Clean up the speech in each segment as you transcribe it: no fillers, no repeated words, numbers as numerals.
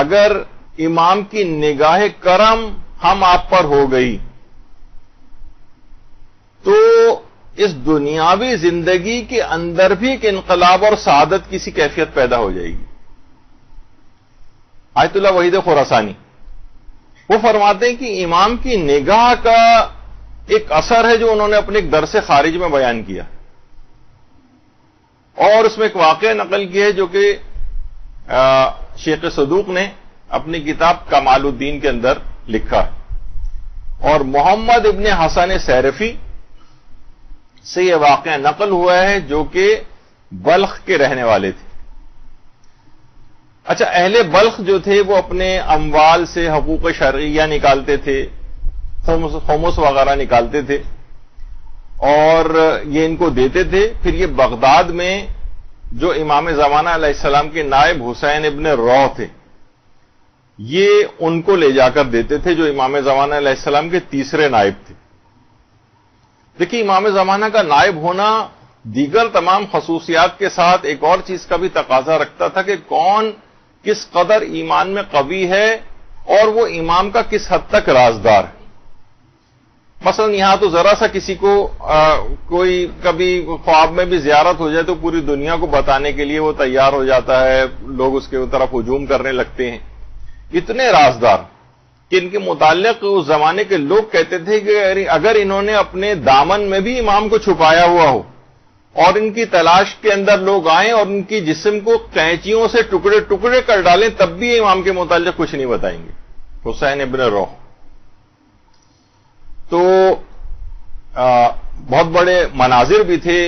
اگر امام کی نگاہ کرم ہم آپ پر ہو گئی تو اس دنیاوی زندگی کے اندر بھی ایک انقلاب اور سعادت کی سی کیفیت پیدا ہو جائے گی. آیت اللہ وحید خراسانی وہ فرماتے ہیں کہ امام کی نگاہ کا ایک اثر ہے جو انہوں نے اپنے ایک درس خارج میں بیان کیا، اور اس میں ایک واقعہ نقل کیا ہے جو کہ شیخ صدوق نے اپنی کتاب کمال الدین کے اندر لکھا ہے، اور محمد ابن حسن سیرفی سے یہ واقعہ نقل ہوا ہے جو کہ بلخ کے رہنے والے تھے. اچھا، اہل بلخ جو تھے وہ اپنے اموال سے حقوق شرعیہ نکالتے تھے، خمس وغیرہ نکالتے تھے، اور یہ ان کو دیتے تھے. پھر یہ بغداد میں جو امام زمانہ علیہ السلام کے نائب حسین ابن روح تھے، یہ ان کو لے جا کر دیتے تھے، جو امام زمانہ علیہ السلام کے تیسرے نائب تھے. دیکھیے، امام زمانہ کا نائب ہونا دیگر تمام خصوصیات کے ساتھ ایک اور چیز کا بھی تقاضا رکھتا تھا کہ کون کس قدر ایمان میں قوی ہے اور وہ امام کا کس حد تک رازدار ہے. مثلا یہاں تو ذرا سا کسی کو کوئی کبھی خواب میں بھی زیارت ہو جائے تو پوری دنیا کو بتانے کے لیے وہ تیار ہو جاتا ہے، لوگ اس کے طرف ہجوم کرنے لگتے ہیں. اتنے رازدار کہ ان کے متعلق اس زمانے کے لوگ کہتے تھے کہ اگر انہوں نے اپنے دامن میں بھی امام کو چھپایا ہوا ہو اور ان کی تلاش کے اندر لوگ آئیں اور ان کی جسم کو قینچیوں سے ٹکڑے ٹکڑے کر ڈالیں تب بھی امام کے متعلق کچھ نہیں بتائیں گے. حسین ابن روح تو بہت بڑے مناظر بھی تھے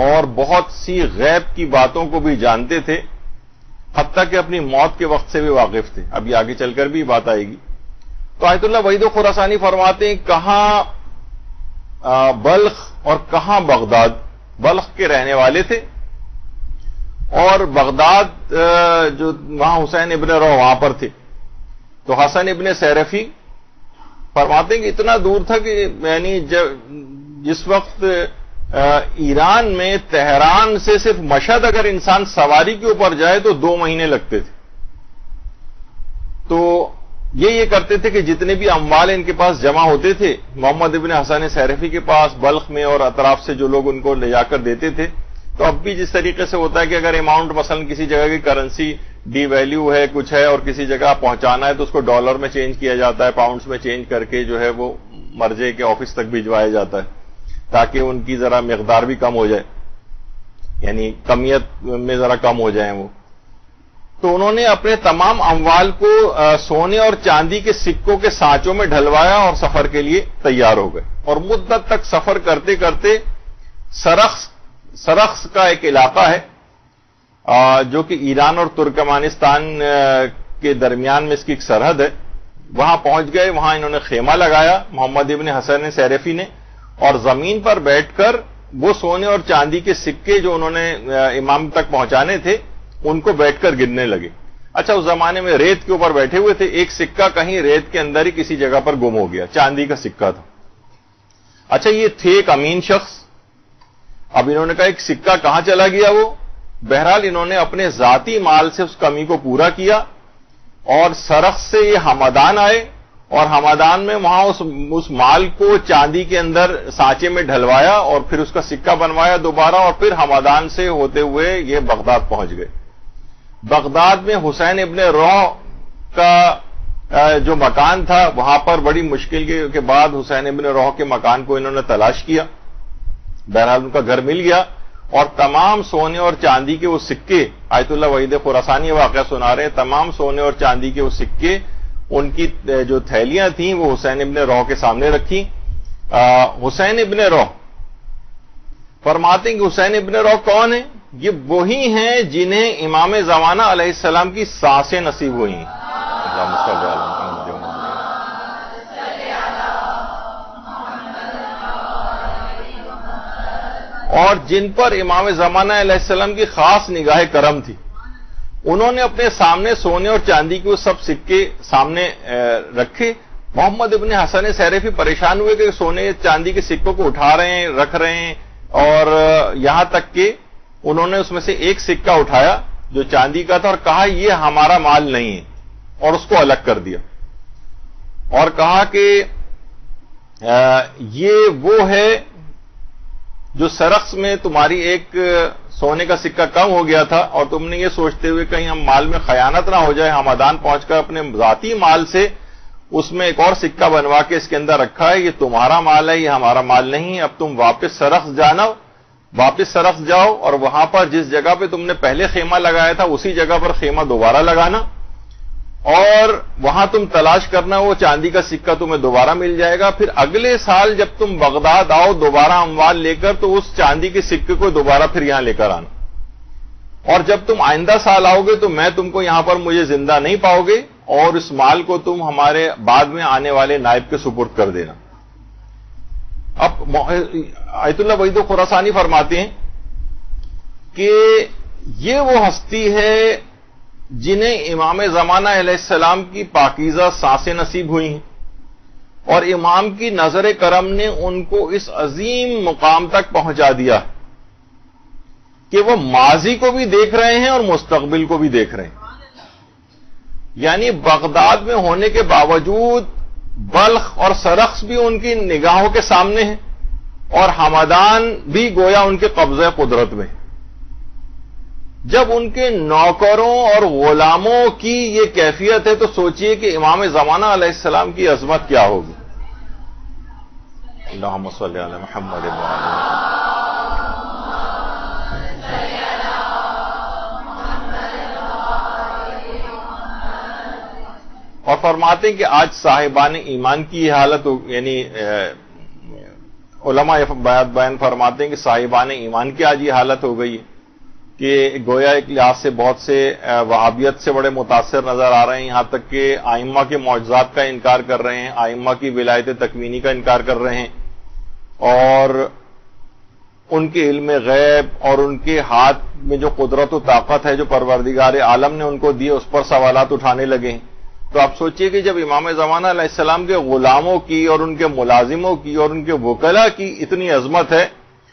اور بہت سی غیب کی باتوں کو بھی جانتے تھے، حتیٰ کہ اپنی موت کے وقت سے بھی واقف تھے. ابھی آگے چل کر بھی بات آئے گی. تو آیت اللہ وحید خراسانی فرماتے ہیں کہاں بلخ اور کہاں بغداد. بلخ کے رہنے والے تھے اور بغداد جو وہاں حسین ابن روح وہاں پر تھے. تو حسن ابن سیرفی فرماتے ہیں کہ اتنا دور تھا کہ یعنی جس وقت ایران میں تہران سے صرف مشہد اگر انسان سواری کے اوپر جائے تو 2 مہینے لگتے تھے. تو یہ کرتے تھے کہ جتنے بھی اموال ان کے پاس جمع ہوتے تھے محمد ابن حسن سیرفی کے پاس بلخ میں اور اطراف سے جو لوگ ان کو لے جا کر دیتے تھے. تو اب بھی جس طریقے سے ہوتا ہے کہ اگر اماؤنٹ مثلا کسی جگہ کی کرنسی ڈی ویلیو ہے کچھ ہے اور کسی جگہ پہنچانا ہے تو اس کو ڈالر میں چینج کیا جاتا ہے، پاؤنڈز میں چینج کر کے جو ہے وہ مرجع کے آفس تک بھجوایا جاتا ہے تاکہ ان کی ذرا مقدار بھی کم ہو جائے، یعنی کمیت میں ذرا کم ہو جائیں وہ. تو انہوں نے اپنے تمام اموال کو سونے اور چاندی کے سکوں کے سانچوں میں ڈھلوایا اور سفر کے لیے تیار ہو گئے. اور مدت تک سفر کرتے کرتے سرخس کا ایک علاقہ ہے جو کہ ایران اور ترکمانستان کے درمیان میں اس کی ایک سرحد ہے، وہاں پہنچ گئے. وہاں انہوں نے خیمہ لگایا محمد ابن حسن سیرفی نے، اور زمین پر بیٹھ کر وہ سونے اور چاندی کے سکے جو انہوں نے امام تک پہنچانے تھے ان کو بیٹھ کر گننے لگے. اچھا، اس زمانے میں ریت کے اوپر بیٹھے ہوئے تھے، ایک سکہ کہیں ریت کے اندر ہی کسی جگہ پر گم ہو گیا، چاندی کا سکہ تھا. اچھا، یہ تھے ایک امین شخص. اب انہوں نے کہا ایک سکہ کہاں چلا گیا وہ. بہرحال انہوں نے اپنے ذاتی مال سے اس کمی کو پورا کیا اور سرخ سے یہ ہمدان آئے اور ہمدان میں وہاں اس مال کو چاندی کے اندر سانچے میں ڈھلوایا اور پھر اس کا سکہ بنوایا دوبارہ، اور پھر ہمدان سے ہوتے ہوئے یہ بغداد پہنچ گئے. بغداد میں حسین ابن روح کا جو مکان تھا وہاں پر بڑی مشکل کے بعد حسین ابن روح کے مکان کو انہوں نے تلاش کیا. بہرحال ان کا گھر مل گیا اور تمام سونے اور چاندی کے وہ سکے، آیت اللہ وحید خراسانی واقعہ سنا رہے ہیں، تمام سونے اور چاندی کے وہ سکے ان کی جو تھیلیاں تھیں وہ حسین ابن روح کے سامنے رکھی. حسین ابن روح فرماتے ہیں کہ حسین ابن روح کون ہیں؟ یہ وہی ہیں جنہیں امام زمانہ علیہ السلام کی سانسیں نصیب ہوئی ہیں. اور جن پر امام زمانہ علیہ السلام کی خاص نگاہ کرم تھی. انہوں نے اپنے سامنے سونے اور چاندی کے وہ سب سکے سامنے رکھے. محمد ابن حسن سیرفی پریشان ہوئے کہ سونے چاندی کے سکوں کو اٹھا رہے ہیں، رکھ رہے ہیں، اور یہاں تک کہ انہوں نے اس میں سے ایک سکہ اٹھایا جو چاندی کا تھا اور کہا یہ ہمارا مال نہیں ہے، اور اس کو الگ کر دیا اور کہا کہ یہ وہ ہے جو سرخس میں تمہاری ایک سونے کا سکہ کم ہو گیا تھا اور تم نے یہ سوچتے ہوئے کہیں ہم مال میں خیانت نہ ہو جائے، ہمدان پہنچ کر اپنے ذاتی مال سے اس میں ایک اور سکہ بنوا کے اس کے اندر رکھا ہے، یہ تمہارا مال ہے، یہ ہمارا مال نہیں ہے، اب تم واپس سرخس جاؤ اور وہاں پر جس جگہ پہ تم نے پہلے خیمہ لگایا تھا اسی جگہ پر خیمہ دوبارہ لگانا اور وہاں تم تلاش کرنا، وہ چاندی کا سکہ تمہیں دوبارہ مل جائے گا، پھر اگلے سال جب تم بغداد آؤ دوبارہ اموال لے کر تو اس چاندی کے سکے کو دوبارہ پھر یہاں لے کر آنا، اور جب تم آئندہ سال آؤ گے تو میں تم کو یہاں پر مجھے زندہ نہیں پاؤ گے اور اس مال کو تم ہمارے بعد میں آنے والے نائب کے سپرد کر دینا۔ اب آیت اللہ وحید خراسانی فرماتے ہیں کہ یہ وہ ہستی ہے جنہیں امام زمانہ علیہ السلام کی پاکیزہ سانسیں نصیب ہوئی ہیں اور امام کی نظر کرم نے ان کو اس عظیم مقام تک پہنچا دیا کہ وہ ماضی کو بھی دیکھ رہے ہیں اور مستقبل کو بھی دیکھ رہے ہیں، یعنی بغداد میں ہونے کے باوجود بلخ اور سرخس بھی ان کی نگاہوں کے سامنے ہیں اور ہمدان بھی گویا ان کے قبضہ قدرت میں۔ جب ان کے نوکروں اور غلاموں کی یہ کیفیت ہے تو سوچئے کہ امام زمانہ علیہ السلام کی عظمت کیا ہوگی۔ اللہم صلی علی محمد اور فرماتے ہیں کہ آج صاحبان ایمان کی یہ حالت یعنی علماء بیان فرماتے ہیں کہ صاحبان ایمان کی آج یہ حالت ہو گئی ہے کہ گویا ایک لحاظ سے بہت سے وہابیت سے بڑے متاثر نظر آ رہے ہیں، یہاں تک کہ ائمہ کے معجزات کا انکار کر رہے ہیں، ائمہ کی ولایت تکوینی کا انکار کر رہے ہیں اور ان کے علم غیب اور ان کے ہاتھ میں جو قدرت و طاقت ہے جو پروردگار عالم نے ان کو دی اس پر سوالات اٹھانے لگے ہیں۔ تو آپ سوچئے کہ جب امام زمانہ علیہ السلام کے غلاموں کی اور ان کے ملازموں کی اور ان کے وکلاء کی اتنی عظمت ہے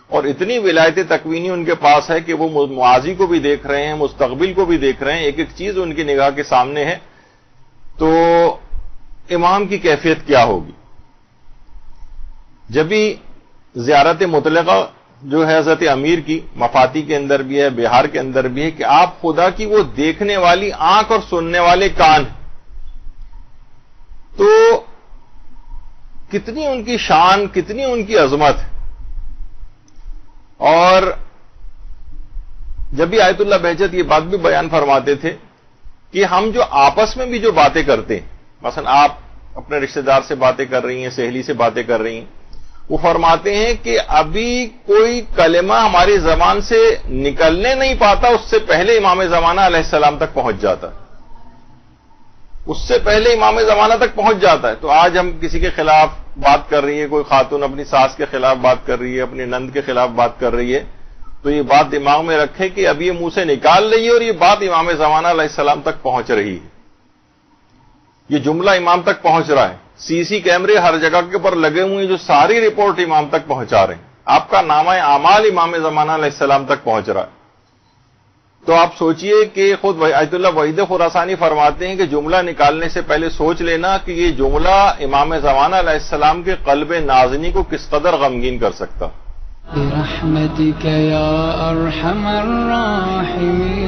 اور اتنی ولایت تکوینی ان کے پاس ہے کہ وہ ماضی کو بھی دیکھ رہے ہیں، مستقبل کو بھی دیکھ رہے ہیں، ایک ایک چیز ان کی نگاہ کے سامنے ہے، تو امام کی کیفیت کیا ہوگی؟ جبھی زیارت مطلقہ جو ہے حضرت امیر کی مفاتی کے اندر بھی ہے، بہار کے اندر بھی ہے کہ آپ خدا کی وہ دیکھنے والی آنکھ اور سننے والے کان، تو کتنی ان کی شان، کتنی ان کی عظمت ہے۔ اور جب بھی آیت اللہ بہجت یہ بات بھی بیان فرماتے تھے کہ ہم جو آپس میں بھی جو باتیں کرتے ہیں، مثلا آپ اپنے رشتہ دار سے باتیں کر رہی ہیں، سہیلی سے باتیں کر رہی ہیں، وہ فرماتے ہیں کہ ابھی کوئی کلمہ ہماری زبان سے نکلنے نہیں پاتا اس سے پہلے امام زمانہ علیہ السلام تک پہنچ جاتا ہے، اس سے پہلے امام زمانہ تک پہنچ جاتا ہے۔ تو آج ہم کسی کے خلاف بات کر رہی ہے، کوئی خاتون اپنی ساس کے خلاف بات کر رہی ہے، اپنی نند کے خلاف بات کر رہی ہے، تو یہ بات دماغ میں رکھے کہ اب یہ منہ سے نکال رہی ہے اور یہ بات امام زمانہ علیہ السلام تک پہنچ رہی ہے، یہ جملہ امام تک پہنچ رہا ہے، سی سی کیمرے ہر جگہ کے اوپر لگے ہوئے ہیں جو ساری رپورٹ امام تک پہنچا رہے ہیں، آپ کا نامہ اعمال امام زمانہ علیہ السلام تک پہنچ رہا ہے۔ تو آپ سوچئے کہ خود آیت اللہ وحید خراسانی فرماتے ہیں کہ جملہ نکالنے سے پہلے سوچ لینا کہ یہ جملہ امام زمانہ علیہ السلام کے قلب نازنی کو کس قدر غمگین کر سکتا۔ برحمتك يا أرحم الراحمين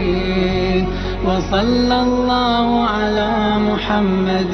وصلى الله على محمد